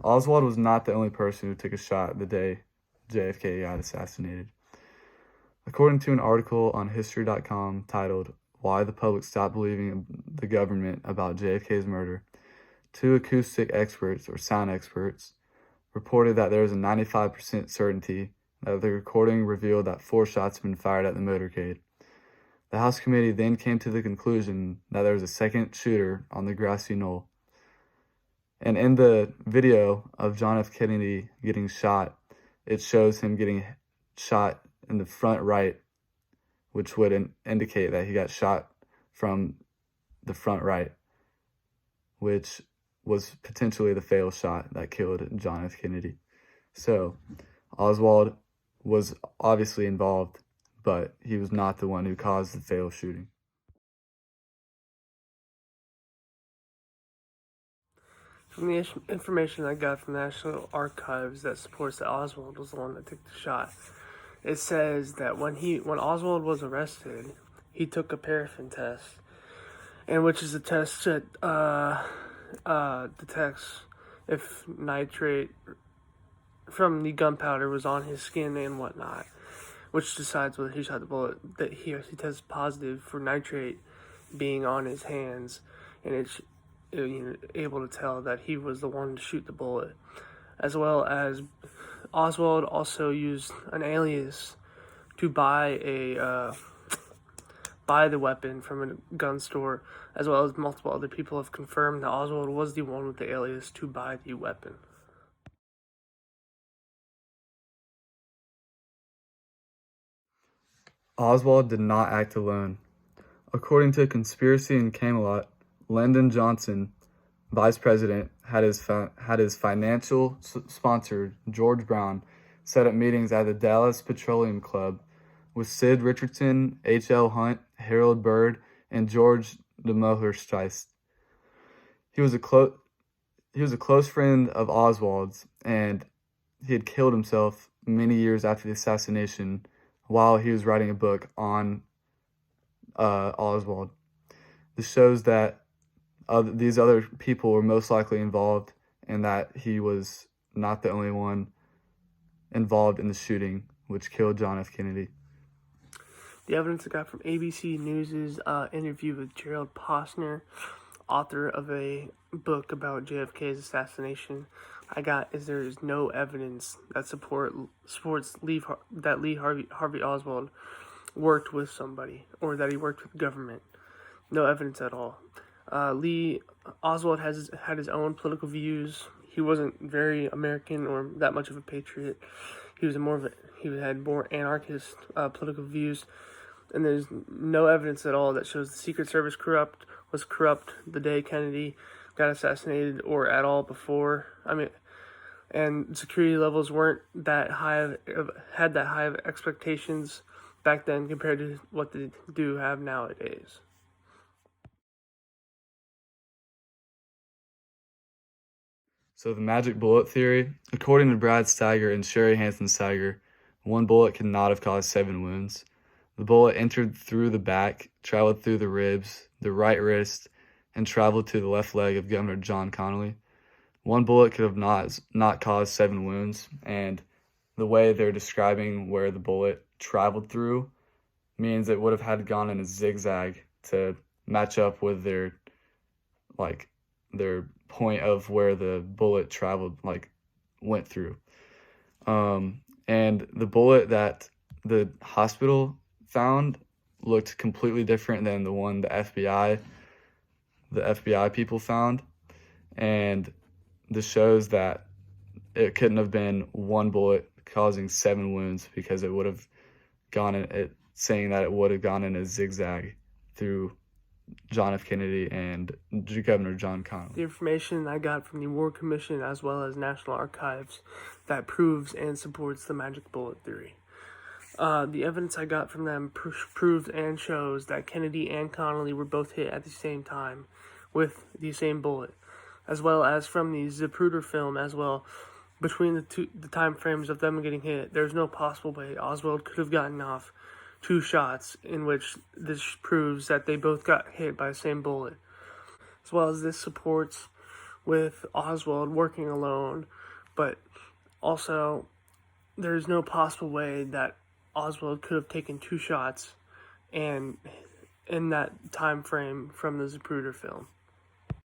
Oswald was not the only person who took a shot the day JFK got assassinated. According to an article on History.com titled "Why the Public Stopped Believing the Government About JFK's Murder," two acoustic experts, or sound experts, reported that there was a 95% certainty that the recording revealed that 4 shots had been fired at the motorcade. The House committee then came to the conclusion that there was a second shooter on the grassy knoll. And in the video of John F. Kennedy getting shot, it shows him getting shot in the front right, which would indicate that he got shot from the front right, which was potentially the fatal shot that killed John F. Kennedy. So Oswald was obviously involved, but he was not the one who caused the fatal shooting. From the information I got from the National Archives that supports that Oswald was the one that took the shot, it says that when Oswald was arrested, he took a paraffin test, and which is a test that detects if nitrate from the gunpowder was on his skin and whatnot, which decides whether he shot the bullet. That he tests positive for nitrate being on his hands, and it's able to tell that he was the one to shoot the bullet. As well as Oswald also used an alias to buy the weapon from a gun store, as well as multiple other people have confirmed that Oswald was the one with the alias to buy the weapon. Oswald did not act alone. According to Conspiracy in Camelot, Lyndon Johnson, vice president, had his financial sponsor, George Brown, set up meetings at the Dallas Petroleum Club with Sid Richardson, H.L. Hunt, Harold Bird, and George de Moherstreist. He was a close friend of Oswald's, and he had killed himself many years after the assassination while he was writing a book on Oswald. This shows that these other people were most likely involved, and that he was not the only one involved in the shooting, which killed John F. Kennedy. The evidence I got from ABC News' interview with Gerald Posner, author of a book about JFK's assassination, there is no evidence that supports that Lee Harvey Oswald worked with somebody or that he worked with the government. No evidence at all. Lee Oswald had his own political views. He wasn't very American or that much of a patriot. He had more anarchist political views, and there's no evidence at all that shows the Secret Service was corrupt the day Kennedy got assassinated or at all before. And security levels weren't that high had that high of expectations back then compared to what they do have nowadays. So the magic bullet theory, according to Brad Steiger and Sherry Hansen Steiger, one bullet could not have caused 7 wounds. The bullet entered through the back, traveled through the ribs, the right wrist, and traveled to the left leg of Governor John Connally. One bullet could have not caused 7 wounds, and the way they're describing where the bullet traveled through means it would have had gone in a zigzag to match up with their point of where the bullet traveled, went through. And the bullet that the hospital found looked completely different than the one the FBI people found. And this shows that it couldn't have been one bullet causing 7 wounds, because it would have gone in, saying that it would have gone in a zigzag through John F. Kennedy and Governor John Connally. The information I got from the War Commission as well as National Archives that proves and supports the magic bullet theory. The evidence I got from them proves and shows that Kennedy and Connally were both hit at the same time with the same bullet, as well as from the Zapruder film as well. Between the time frames of them getting hit, there's no possible way Oswald could have gotten off 2 shots, in which this proves that they both got hit by the same bullet. As well as this supports with Oswald working alone, but also there's no possible way that Oswald could have taken 2 shots and in that time frame from the Zapruder film.